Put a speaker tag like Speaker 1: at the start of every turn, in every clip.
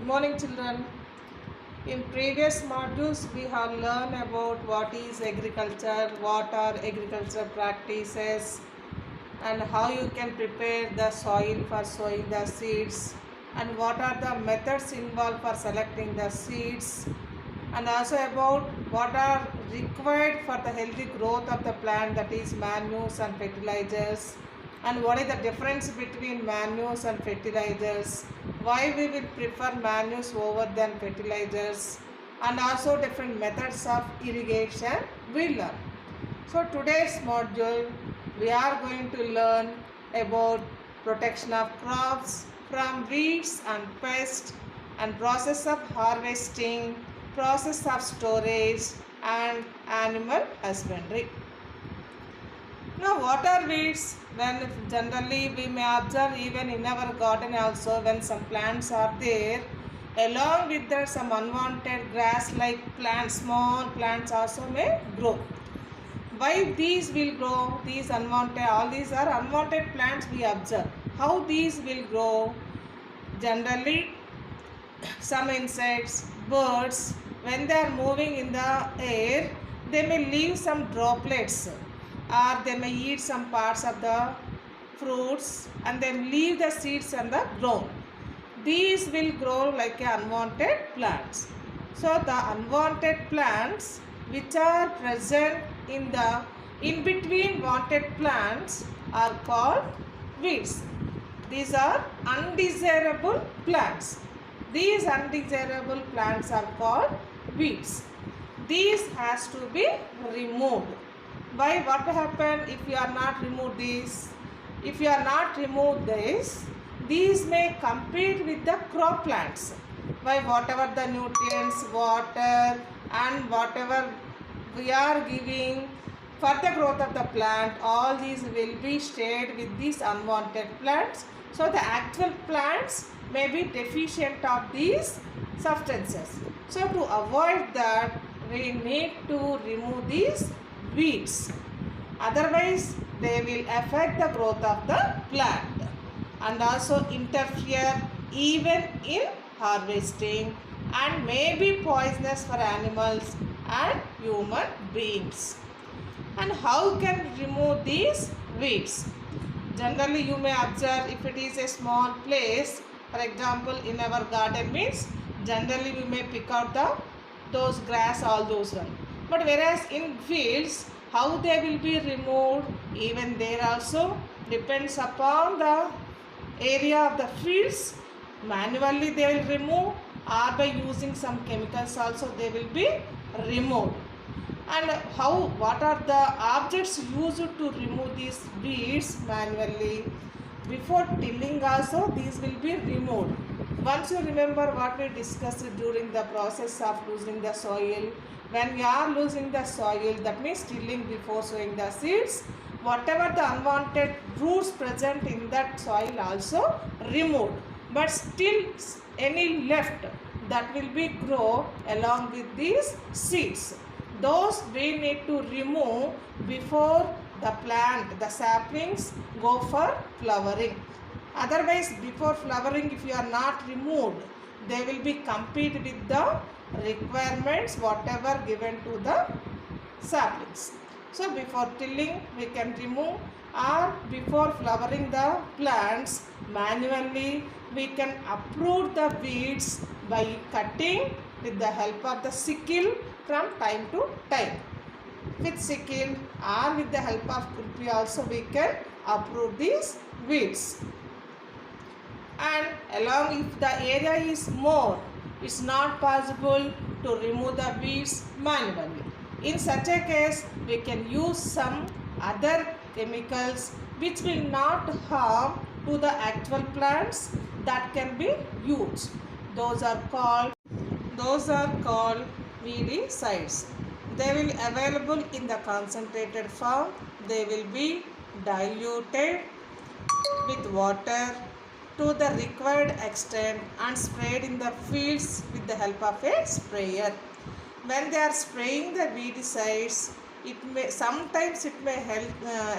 Speaker 1: Good morning, children. In previous modules, we have learned about what is agriculture, what are agricultural practices, and how you can prepare the soil for sowing the seeds, and what are the methods involved for selecting the seeds, and also about what are required for the healthy growth of the plant, that is manures and fertilizers, and what is the difference between manures and fertilizers, why we will prefer manures over than fertilizers, and also different methods of irrigation we learn. So today's module we are going to learn about protection of crops from weeds and pests, and process of harvesting, process of storage, and animal husbandry. Now, what are weeds? When generally we may observe even in our garden also, when some plants are there, along with that some unwanted grass like plants, small plants also may grow. Why these will grow? These unwanted, all these are unwanted plants we observe. How these will grow? Generally, some insects, birds, when they are moving in the air, they may leave some droplets, or they may eat some parts of the fruits and then leave the seeds on the ground. These will grow like unwanted plants. So the unwanted plants which are present in between wanted plants are called weeds. These are undesirable plants. These undesirable plants are called weeds. These has to be removed. Why? What happen if you are not remove these? If you are not remove this, these may compete with the crop plants. By whatever the nutrients, water, and whatever we are giving for the growth of the plant, all these will be shared with these unwanted plants. So the actual plants may be deficient of these substances. So to avoid that, we need to remove these weeds. Otherwise, they will affect the growth of the plant and also interfere even in harvesting, and may be poisonous for animals and human beings. And how can remove these weeds? Generally, you may observe if it is a small place, for example, in our garden means generally we may pick out those grass, all those one. But whereas in fields, how they will be removed, even there also depends upon the area of the fields. Manually they will remove, or by using some chemicals also they will be removed. And what are the objects used to remove these weeds manually? Before tilling also these will be removed. Once you remember what we discussed during the process of losing the soil, when we are losing the soil, that means tilling before sowing the seeds, whatever the unwanted roots present in that soil also removed, but still any left that will be grow along with these seeds. Those we need to remove before the plant, the saplings go for flowering. Otherwise, before flowering, if you are not removed, they will be compete with the requirements whatever given to the saplings. So before tilling we can remove, or before flowering the plants manually we can uproot the weeds by cutting with the help of the sickle from time to time. With sickle or with the help of kurpi also we can uproot these weeds. And along, if the area is more, it's not possible to remove the weeds manually. In such a case, we can use some other chemicals which will not harm to the actual plants, that can be used. Those are called weedicides. They will available in the concentrated form. They will be diluted with water to the required extent and sprayed in the fields with the help of a sprayer. When they are spraying the weedicides, sometimes it may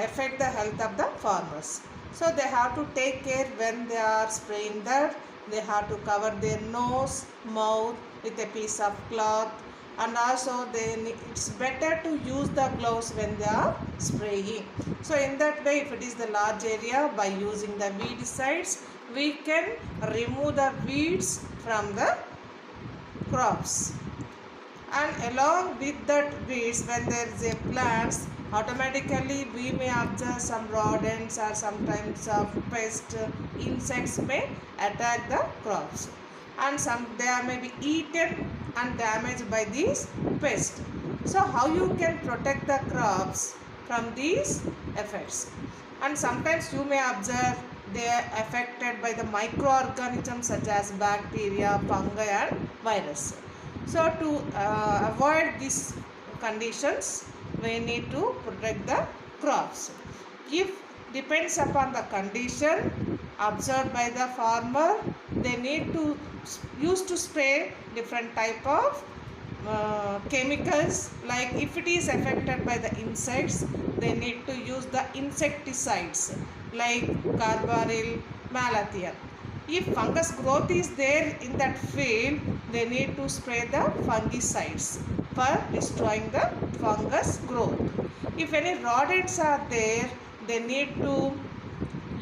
Speaker 1: affect the health of the farmers. So they have to take care when they are spraying that they have to cover their nose, mouth with a piece of cloth, and also it's better to use the gloves when they are spraying. So in that way, if it is the large area, by using the weedicides, we can remove the weeds from the crops. And along with that weeds, when there is a plants, automatically we may observe some rodents or sometimes of pest insects may attack the crops, and some they may be eaten and damaged by these pests. So how you can protect the crops from these effects? And sometimes you may observe they are affected by the microorganisms such as bacteria, fungi and virus. So to avoid these conditions, we need to protect the crops. If depends upon the condition observed by the farmer, they need to use to spray different type of chemicals. Like if it is affected by the insects, they need to use the insecticides like carbaryl, malathion. If fungus growth is there in that field, they need to spray the fungicides for destroying the fungus growth. If any rodents are there, they need to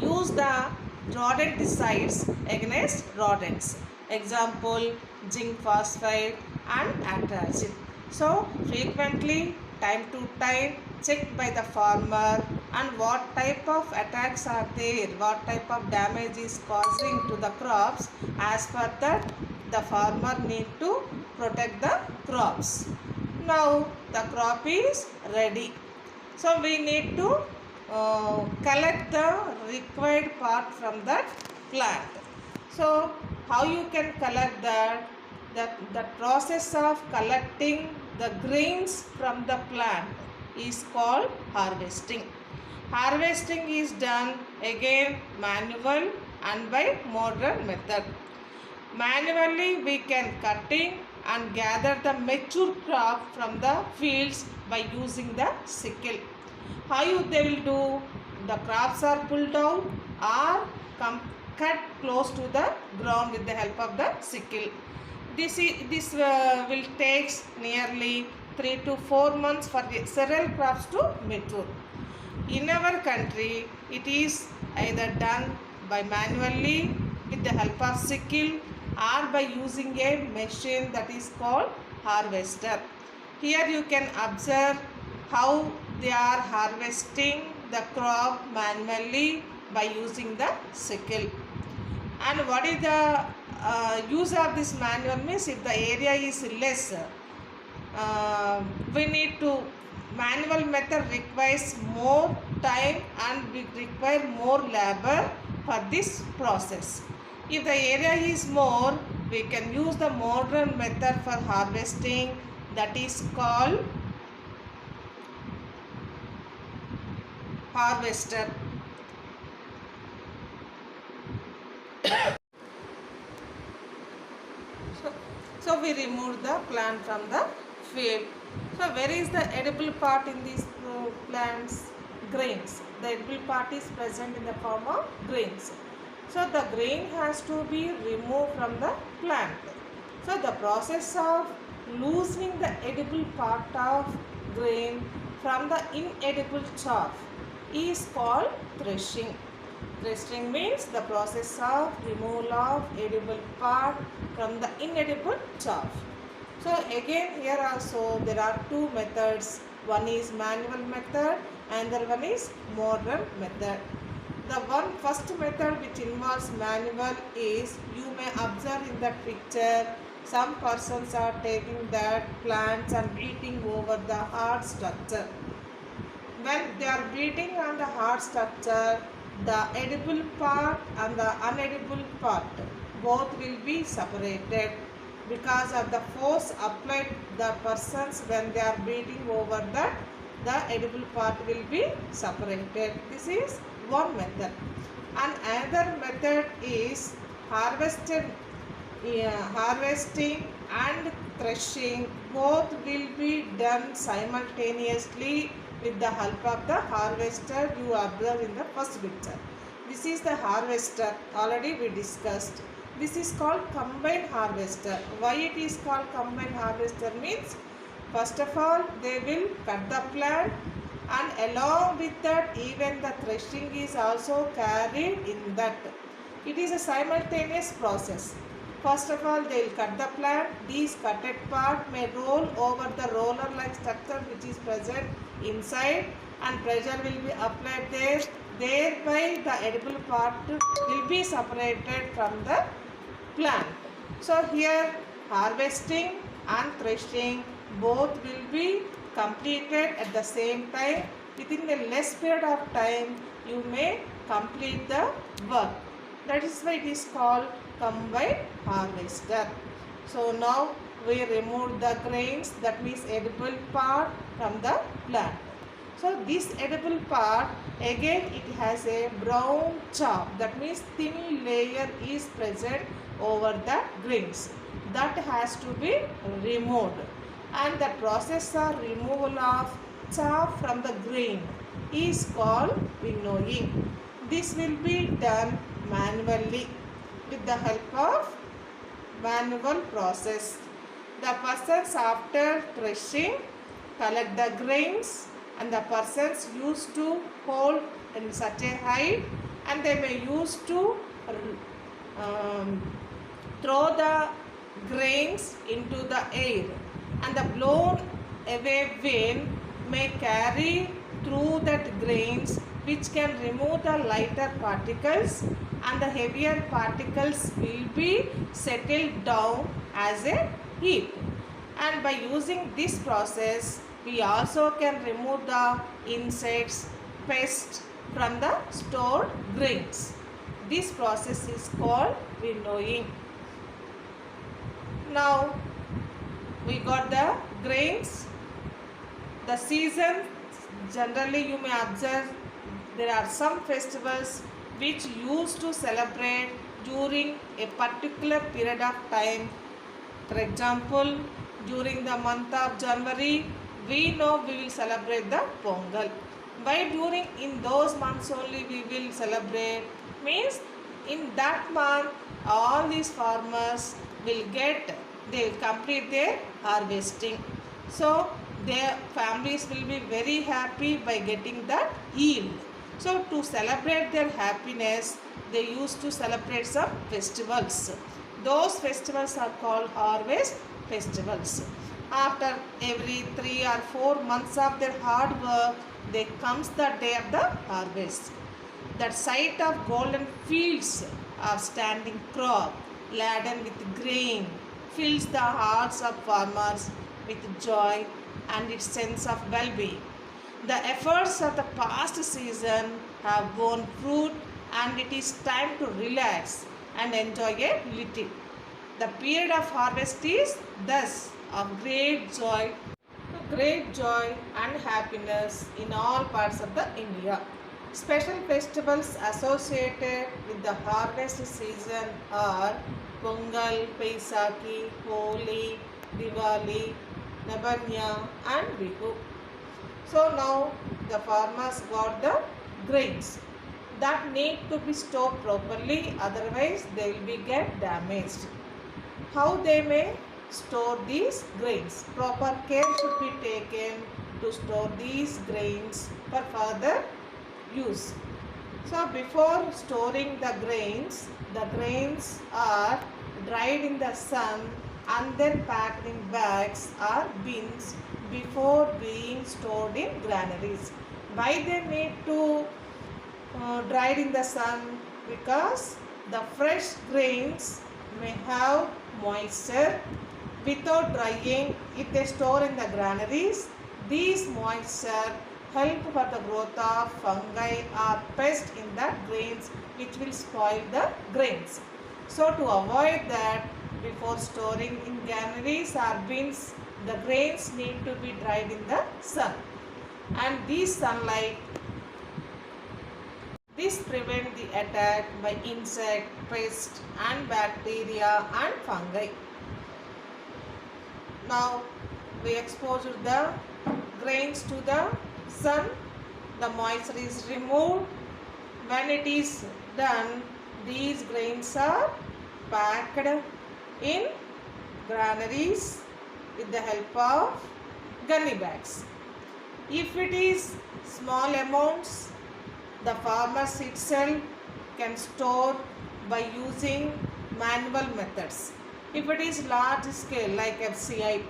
Speaker 1: use the rodenticides against rodents. Example, zinc phosphide and atrazine. So frequently, time to time, checked by the farmer, and what type of attacks are there, what type of damage is causing to the crops. As per that, the farmer need to protect the crops. Now the crop is ready, so we need to collect the required part from that plant. So how you can collect that? The process of collecting the grains from the plant is called harvesting. Harvesting is done again manual and by modern method. Manually we can cutting and gather the mature crop from the fields by using the sickle. How they will do? The crops are pulled out or cut close to the ground with the help of the sickle. This will take nearly 3 to 4 months for the cereal crops to mature. In our country, it is either done by manually with the help of sickle or by using a machine that is called harvester. Here you can observe how they are harvesting the crop manually by using the sickle. And what is the use of this manual means, if the area is less, we need to, manual method requires more time and we require more labor for this process. If the area is more, we can use the modern method for harvesting, that is called harvester. So we remove the plant from the field. So where is the edible part in these plants? Grains. The edible part is present in the form of grains. So the grain has to be removed from the plant. So the process of loosening the edible part of grain from the inedible chaff is called threshing. Threshing means the process of removal of edible part from the inedible chaff. So again here also there are two methods. One is manual method and the other one is modern method. The first method which involves manual is, you may observe in the picture, some persons are taking that plants and beating over the hard structure. When they are beating on the hard structure, the edible part and the unedible part both will be separated because of the force applied the persons when they are beating over that. The edible part will be separated. This is one method. And another method is harvesting and threshing. Both will be done simultaneously with the help of the harvester you observe in the first picture. This is the harvester, already we discussed. This is called combine harvester. Why it is called combine harvester means, first of all they will cut the plant, and along with that even the threshing is also carried in that. It is a simultaneous process. First of all they will cut the plant. These cutted part may roll over the roller like structure which is present inside, and pressure will be applied there. Thereby the edible part will be separated from the plant. So here harvesting and threshing both will be completed at the same time. Within a less period of time you may complete the work. That is why it is called combine harvester. So now we remove the grains, that means edible part, from the plant. So this edible part, again it has a brown chaff, that means thin layer is present over the grains. That has to be removed, and the process of removal of chaff from the grain is called winnowing. This will be done manually with the help of manual process. The persons after threshing collect the grains, and the persons used to hold in such a height, and they may use to throw the grains into the air, and the blown away wind may carry through that grains, which can remove the lighter particles, and the heavier particles will be settled down as a heap. And by using this process we also can remove the insects, pests from the stored grains. This process is called winnowing. Now we got the grains. The season, generally you may observe there are some festivals which used to celebrate during a particular period of time. For example, during the month of January, we know we will celebrate the Pongal. Why during in those months only we will celebrate? Means in that month all these farmers will they will complete their harvesting. So their families will be very happy by getting that yield. So to celebrate their happiness, they used to celebrate some festivals. Those festivals are called harvest festivals. After every 3 or 4 months of their hard work, there comes the day of the harvest. That sight of golden fields of standing crop laden with grain fills the hearts of farmers with joy and its sense of well-being. The efforts of the past season have borne fruit, and it is time to relax and enjoy a little. The period of harvest is thus of great joy and happiness in all parts of the India. Special festivals associated with the harvest season are Pongal, Paisakhi, Holi, Diwali, Nabanya and Bihu. So now the farmers got the grains that need to be stored properly, otherwise they will be get damaged. How they may store these grains? Proper care should be taken to store these grains for further use. So before storing the grains are dried in the sun and then packed in bags or bins before being stored in granaries. Why they need to dried in the sun? Because the fresh grains may have moisture. Without drying, if they store in the granaries, these moisture help for the growth of fungi or pest in the grains, which will spoil the grains. So to avoid that, before storing in granaries or bins, the grains need to be dried in the sun. And this sunlight, this prevent the attack by insect, pest and bacteria and fungi. Now we expose the grains to the sun, the moisture is removed. When it is done, these grains are packed in granaries with the help of gunny bags. If it is small amounts, the farmers itself can store by using manual methods. If it is large scale like FCI,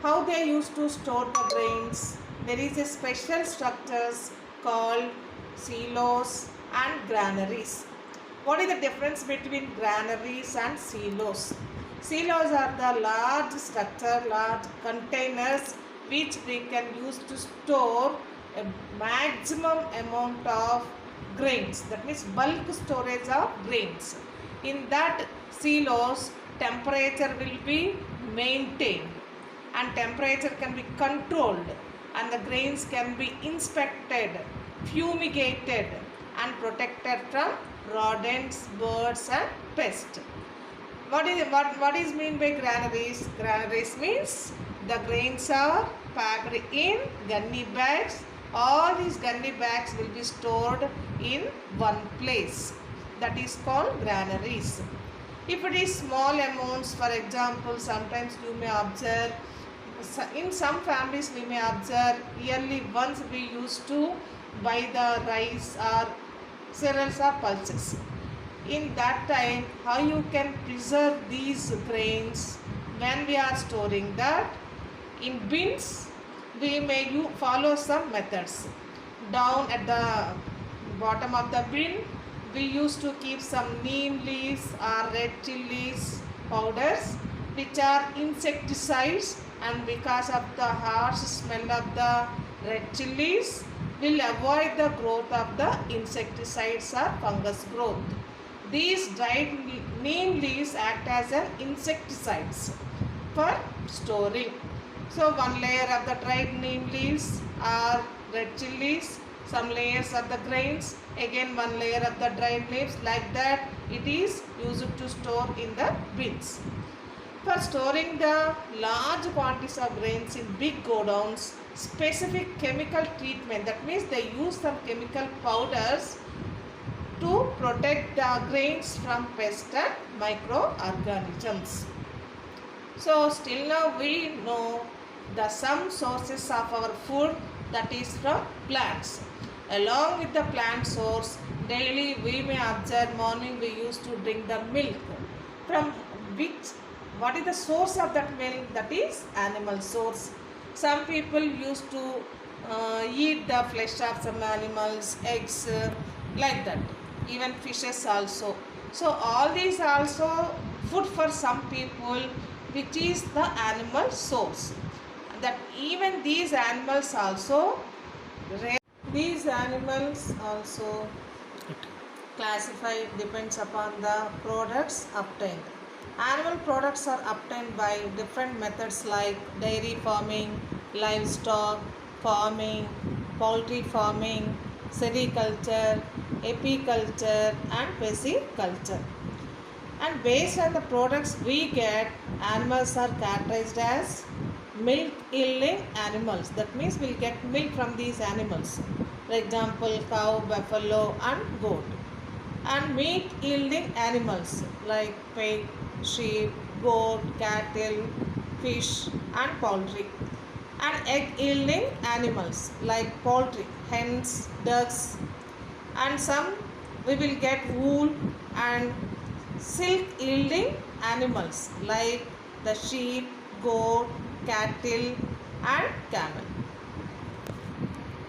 Speaker 1: how they used to store the grains, there is a special structures called silos and granaries. What is the difference between granaries and silos? Silos are the large structure, large containers which we can use to store a maximum amount of grains. That means bulk storage of grains. In that silos, temperature will be maintained and temperature can be controlled and the grains can be inspected, fumigated and protected from rodents, birds and pests. What is mean by granaries? Granaries means the grains are packed in gunny bags. All these gunny bags will be stored in one place. That is called granaries. If it is small amounts, for example, sometimes you may observe, in some families we may observe yearly once we used to buy the rice or cereals or pulses. In that time, how you can preserve these grains when we are storing that? In bins, we may follow some methods. Down at the bottom of the bin, we used to keep some neem leaves or red chilies powders which are insecticides, and because of the harsh smell of the red chilies will avoid the growth of the insecticides or fungus growth. These dried neem leaves act as an insecticides for storing. So one layer of the dried neem leaves are red chilies, some layers of the grains, again one layer of the dried leaves, like that it is used to store in the bins. For storing the large quantities of grains in big godowns, specific chemical treatment, that means they use some chemical powders to protect the grains from pests and microorganisms. So still now we know the some sources of our food, that is from plants. Along with the plant source, daily we may observe morning we used to drink the milk. From which, what is the source of that milk? That is animal source. Some people used to eat the flesh of some animals, eggs, like that. Even fishes also. So all these also food for some people, which is the animal source. That even these animals also classified depends upon the products obtained. Animal products are obtained by different methods like dairy farming, livestock farming, poultry farming, sericulture, apiculture and pisciculture. And based on the products we get, animals are categorized as milk yielding animals. That means we'll get milk from these animals. For example, cow, buffalo and goat. And meat yielding animals like pig, sheep, goat, cattle, fish and poultry. And egg yielding animals like poultry, hens, ducks, and some we will get wool and silk yielding animals like the sheep, goat, cattle and camel.